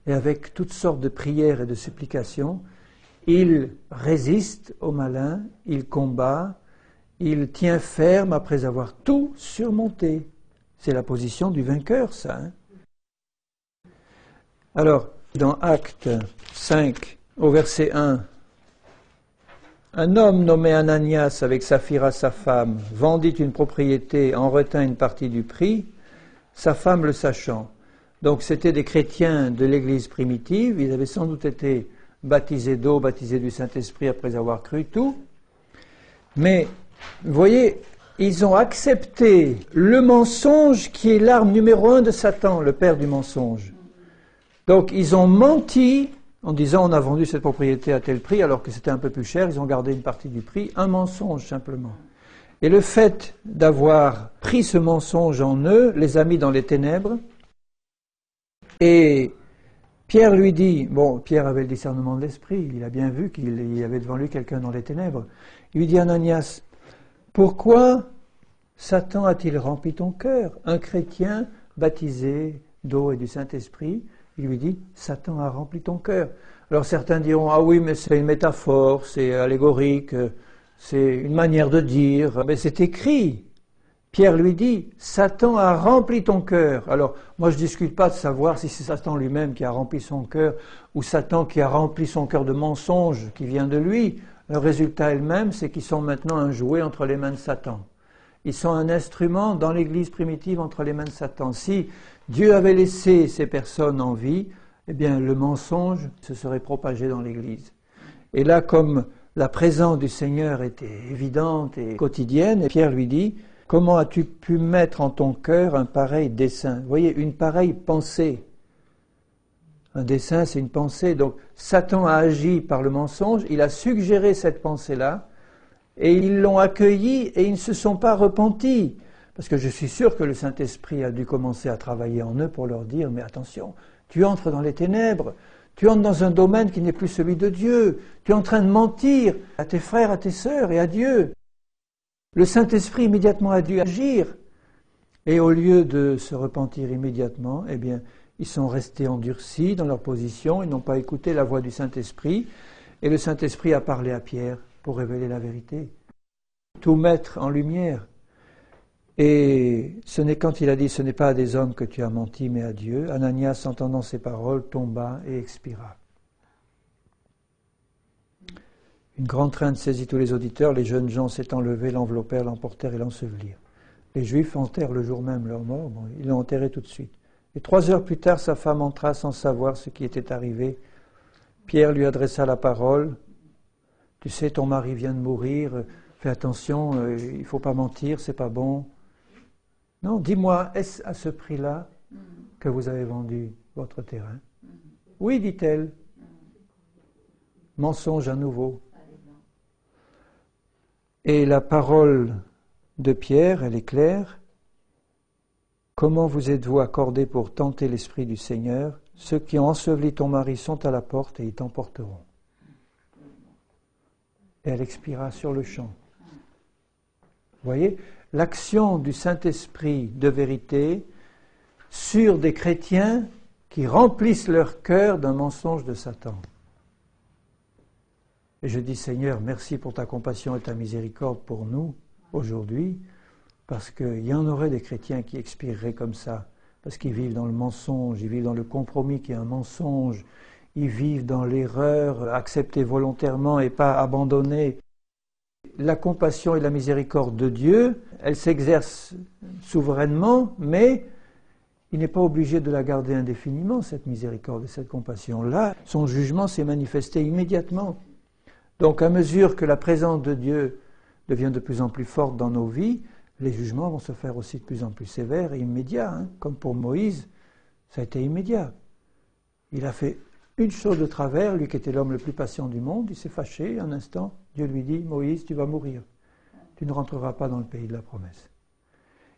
et avec toutes sortes de prières et de supplications, il résiste au malin, il combat, il tient ferme après avoir tout surmonté. C'est la position du vainqueur, ça. Hein. Alors, dans Actes 5, au verset 1, un homme nommé Ananias, avec Saphira sa femme, vendit une propriété, en retint une partie du prix, sa femme le sachant. Donc c'était des chrétiens de l'Église primitive, ils avaient sans doute été baptisés d'eau, baptisés du Saint-Esprit après avoir cru tout. Mais, vous voyez, ils ont accepté le mensonge qui est l'arme numéro 1 de Satan, le père du mensonge. Donc ils ont menti en disant on a vendu cette propriété à tel prix alors que c'était un peu plus cher, ils ont gardé une partie du prix, un mensonge simplement. Et le fait d'avoir pris ce mensonge en eux les a mis dans les ténèbres. Et Pierre lui dit, bon, Pierre avait le discernement de l'esprit, il a bien vu qu'il y avait devant lui quelqu'un dans les ténèbres. Il lui dit, Ananias, pourquoi Satan a-t-il rempli ton cœur? Un chrétien baptisé d'eau et du Saint-Esprit, il lui dit, Satan a rempli ton cœur. Alors certains diront, ah oui, mais c'est une métaphore, c'est allégorique, c'est une manière de dire, mais c'est écrit. Pierre lui dit, Satan a rempli ton cœur. Alors, moi je ne discute pas de savoir si c'est Satan lui-même qui a rempli son cœur ou Satan qui a rempli son cœur de mensonges qui vient de lui. Le résultat est le même, c'est qu'ils sont maintenant un jouet entre les mains de Satan. Ils sont un instrument dans l'Église primitive entre les mains de Satan. Si Dieu avait laissé ces personnes en vie, eh bien le mensonge se serait propagé dans l'Église. Et là, comme la présence du Seigneur était évidente et quotidienne, et Pierre lui dit, comment as-tu pu mettre en ton cœur un pareil dessein? Vous voyez, une pareille pensée. Un dessein, c'est une pensée. Donc, Satan a agi par le mensonge, il a suggéré cette pensée-là, et ils l'ont accueillie et ils ne se sont pas repentis. Parce que je suis sûr que le Saint-Esprit a dû commencer à travailler en eux pour leur dire, mais attention, tu entres dans les ténèbres, tu entres dans un domaine qui n'est plus celui de Dieu, tu es en train de mentir à tes frères, à tes sœurs et à Dieu. Le Saint-Esprit immédiatement a dû agir. Et au lieu de se repentir immédiatement, eh bien, ils sont restés endurcis dans leur position, ils n'ont pas écouté la voix du Saint-Esprit, et le Saint-Esprit a parlé à Pierre pour révéler la vérité, tout mettre en lumière. Et ce n'est quand il a dit, ce n'est pas à des hommes que tu as menti, mais à Dieu, Ananias, entendant ces paroles, tomba et expira. Une grande crainte saisit tous les auditeurs, les jeunes gens s'étant levés, l'enveloppèrent, l'emportèrent et l'ensevelirent. Les Juifs enterrent le jour même leur mort, bon, ils l'ont enterré tout de suite. Et 3 heures plus tard, sa femme entra sans savoir ce qui était arrivé. Pierre lui adressa la parole. Tu sais, ton mari vient de mourir, fais attention, il ne faut pas mentir, c'est pas bon. Non, dis-moi, est-ce à ce prix-là que vous avez vendu votre terrain? Oui, dit-elle. Mensonge à nouveau. Et la parole de Pierre, elle est claire. Comment vous êtes-vous accordés pour tenter l'Esprit du Seigneur? Ceux qui ont enseveli ton mari sont à la porte et ils t'emporteront. Et elle expira sur le champ. Vous voyez, l'action du Saint-Esprit de vérité sur des chrétiens qui remplissent leur cœur d'un mensonge de Satan. Et je dis, Seigneur, merci pour ta compassion et ta miséricorde pour nous, aujourd'hui, parce qu'il y en aurait des chrétiens qui expireraient comme ça, parce qu'ils vivent dans le mensonge, ils vivent dans le compromis qui est un mensonge, ils vivent dans l'erreur, acceptée volontairement et pas abandonnée. La compassion et la miséricorde de Dieu, elle s'exerce souverainement, mais il n'est pas obligé de la garder indéfiniment, cette miséricorde et cette compassion-là. Son jugement s'est manifesté immédiatement. Donc à mesure que la présence de Dieu devient de plus en plus forte dans nos vies, les jugements vont se faire aussi de plus en plus sévères et immédiats. Comme pour Moïse, ça a été immédiat. Il a fait une chose de travers, lui qui était l'homme le plus patient du monde, il s'est fâché un instant. Dieu lui dit, Moïse, tu vas mourir. Tu ne rentreras pas dans le pays de la promesse.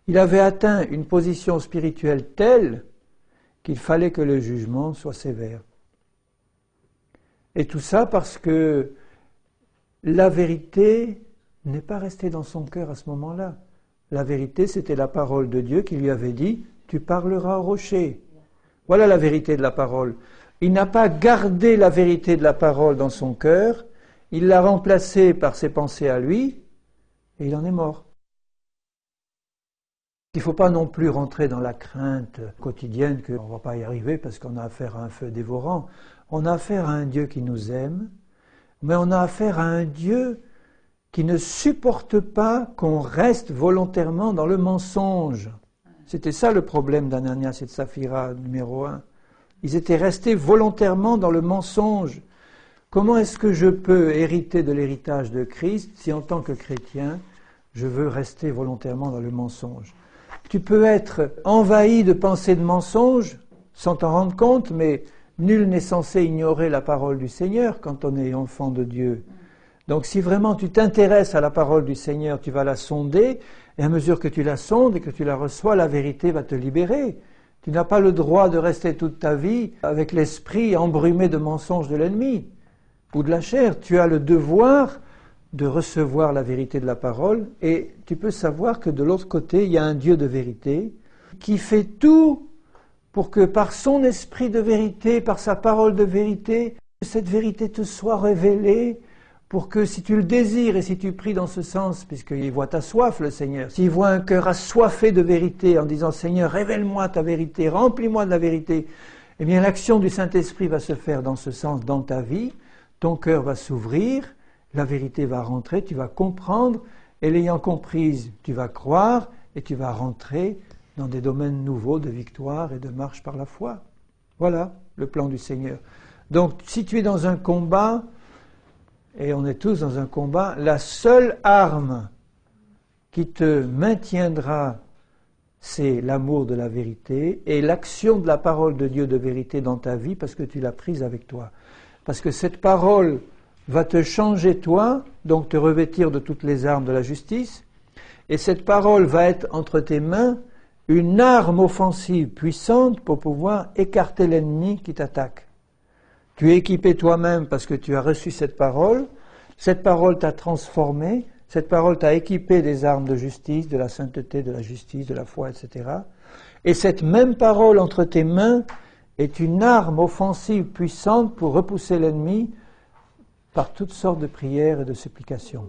Il avait atteint une position spirituelle telle qu'il fallait que le jugement soit sévère. Et tout ça parce que la vérité n'est pas restée dans son cœur à ce moment-là. La vérité, c'était la parole de Dieu qui lui avait dit « Tu parleras au rocher ». Voilà la vérité de la parole. Il n'a pas gardé la vérité de la parole dans son cœur, il l'a remplacée par ses pensées à lui, et il en est mort. Il ne faut pas non plus rentrer dans la crainte quotidienne qu'on ne va pas y arriver parce qu'on a affaire à un feu dévorant. On a affaire à un Dieu qui nous aime, mais on a affaire à un Dieu qui ne supporte pas qu'on reste volontairement dans le mensonge. C'était ça le problème d'Ananias et de Saphira, numéro 1. Ils étaient restés volontairement dans le mensonge. Comment est-ce que je peux hériter de l'héritage de Christ si en tant que chrétien, je veux rester volontairement dans le mensonge? Tu peux être envahi de pensées de mensonges sans t'en rendre compte, mais nul n'est censé ignorer la parole du Seigneur quand on est enfant de Dieu. Donc si vraiment tu t'intéresses à la parole du Seigneur, tu vas la sonder, et à mesure que tu la sondes et que tu la reçois, la vérité va te libérer. Tu n'as pas le droit de rester toute ta vie avec l'esprit embrumé de mensonges de l'ennemi ou de la chair. Tu as le devoir de recevoir la vérité de la parole, et tu peux savoir que de l'autre côté, il y a un Dieu de vérité qui fait tout pour que par son esprit de vérité, par sa parole de vérité, cette vérité te soit révélée, pour que si tu le désires et si tu pries dans ce sens, puisqu'il voit ta soif, le Seigneur, s'il voit un cœur assoiffé de vérité en disant « Seigneur, révèle-moi ta vérité, remplis-moi de la vérité », eh bien l'action du Saint-Esprit va se faire dans ce sens dans ta vie, ton cœur va s'ouvrir, la vérité va rentrer, tu vas comprendre, et l'ayant comprise, tu vas croire, et tu vas rentrer dans des domaines nouveaux de victoire et de marche par la foi. Voilà le plan du Seigneur. Donc, si tu es dans un combat, et on est tous dans un combat, la seule arme qui te maintiendra, c'est l'amour de la vérité et l'action de la parole de Dieu de vérité dans ta vie, parce que tu l'as prise avec toi. Parce que cette parole va te changer toi, donc te revêtir de toutes les armes de la justice, et cette parole va être entre tes mains une arme offensive puissante pour pouvoir écarter l'ennemi qui t'attaque. Tu es équipé toi-même parce que tu as reçu cette parole t'a transformé, cette parole t'a équipé des armes de justice, de la sainteté, de la justice, de la foi, etc. Et cette même parole entre tes mains est une arme offensive puissante pour repousser l'ennemi par toutes sortes de prières et de supplications.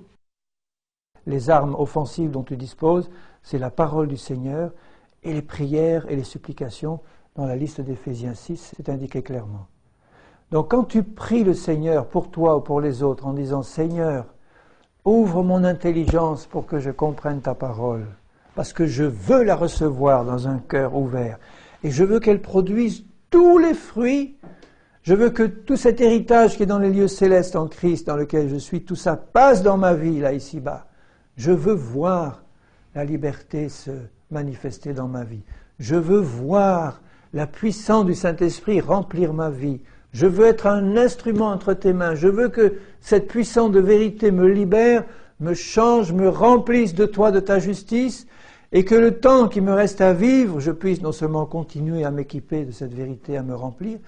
Les armes offensives dont tu disposes, c'est la parole du Seigneur et les prières et les supplications. Dans la liste d'Éphésiens 6, c'est indiqué clairement. Donc quand tu pries le Seigneur pour toi ou pour les autres en disant « Seigneur, ouvre mon intelligence pour que je comprenne ta parole, parce que je veux la recevoir dans un cœur ouvert, et je veux qu'elle produise tous les fruits, je veux que tout cet héritage qui est dans les lieux célestes en Christ, dans lequel je suis, tout ça passe dans ma vie, là, ici-bas. Je veux voir la liberté se manifester dans ma vie. Je veux voir la puissance du Saint-Esprit remplir ma vie. Je veux être un instrument entre tes mains. Je veux que cette puissance de vérité me libère, me change, me remplisse de toi, de ta justice, et que le temps qui me reste à vivre, je puisse non seulement continuer à m'équiper de cette vérité, à me remplir,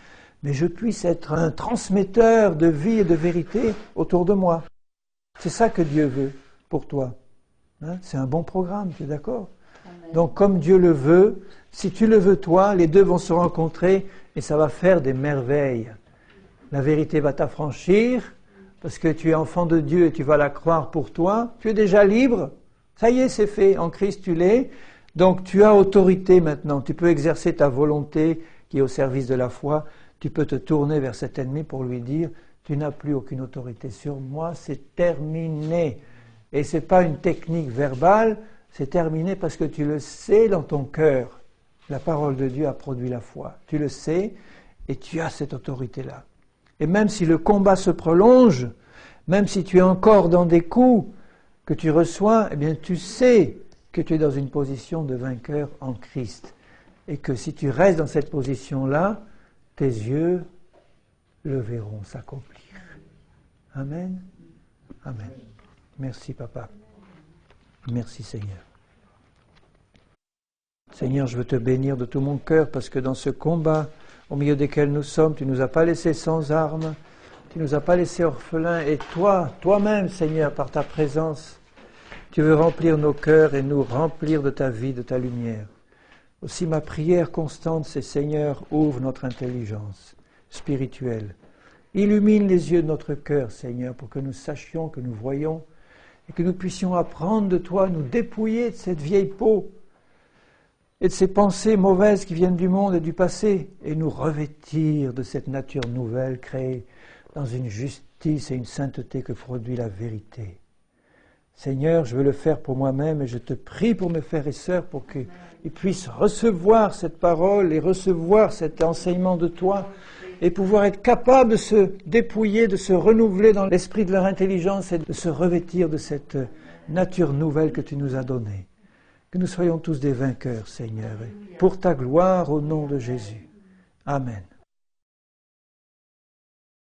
mais je puisse être un transmetteur de vie et de vérité autour de moi. C'est ça que Dieu veut pour toi. C'est un bon programme, tu es d'accord? Amen. Donc comme Dieu le veut, si tu le veux toi, les deux vont se rencontrer et ça va faire des merveilles. La vérité va t'affranchir parce que tu es enfant de Dieu et tu vas la croire pour toi. Tu es déjà libre, Ça y est, c'est fait. En Christ, tu l'es. Donc, tu as autorité maintenant. Tu peux exercer ta volonté qui est au service de la foi. Tu peux te tourner vers cet ennemi pour lui dire, tu n'as plus aucune autorité sur moi, c'est terminé. Et ce n'est pas une technique verbale, c'est terminé parce que tu le sais dans ton cœur. La parole de Dieu a produit la foi. Tu le sais et tu as cette autorité-là. Et même si le combat se prolonge, même si tu es encore dans des coups que tu reçois, eh bien tu sais que tu es dans une position de vainqueur en Christ. Et que si tu restes dans cette position-là, tes yeux le verront s'accomplir. Amen. Amen. Merci, Papa. Merci, Seigneur. Seigneur, je veux te bénir de tout mon cœur parce que dans ce combat au milieu desquels nous sommes, tu ne nous as pas laissés sans armes, tu ne nous as pas laissés orphelins et toi-même, Seigneur, par ta présence, tu veux remplir nos cœurs et nous remplir de ta vie, de ta lumière. Aussi ma prière constante, c'est Seigneur, ouvre notre intelligence spirituelle. Illumine les yeux de notre cœur, Seigneur, pour que nous sachions, que nous voyons et que nous puissions apprendre de toi, nous dépouiller de cette vieille peau et de ces pensées mauvaises qui viennent du monde et du passé et nous revêtir de cette nature nouvelle créée dans une justice et une sainteté que produit la vérité. Seigneur, je veux le faire pour moi-même et je te prie pour mes frères et sœurs pour qu'ils puissent recevoir cette parole et recevoir cet enseignement de toi et pouvoir être capables de se dépouiller, de se renouveler dans l'esprit de leur intelligence et de se revêtir de cette nature nouvelle que tu nous as donnée. Que nous soyons tous des vainqueurs, Seigneur, et pour ta gloire au nom de Jésus. Amen.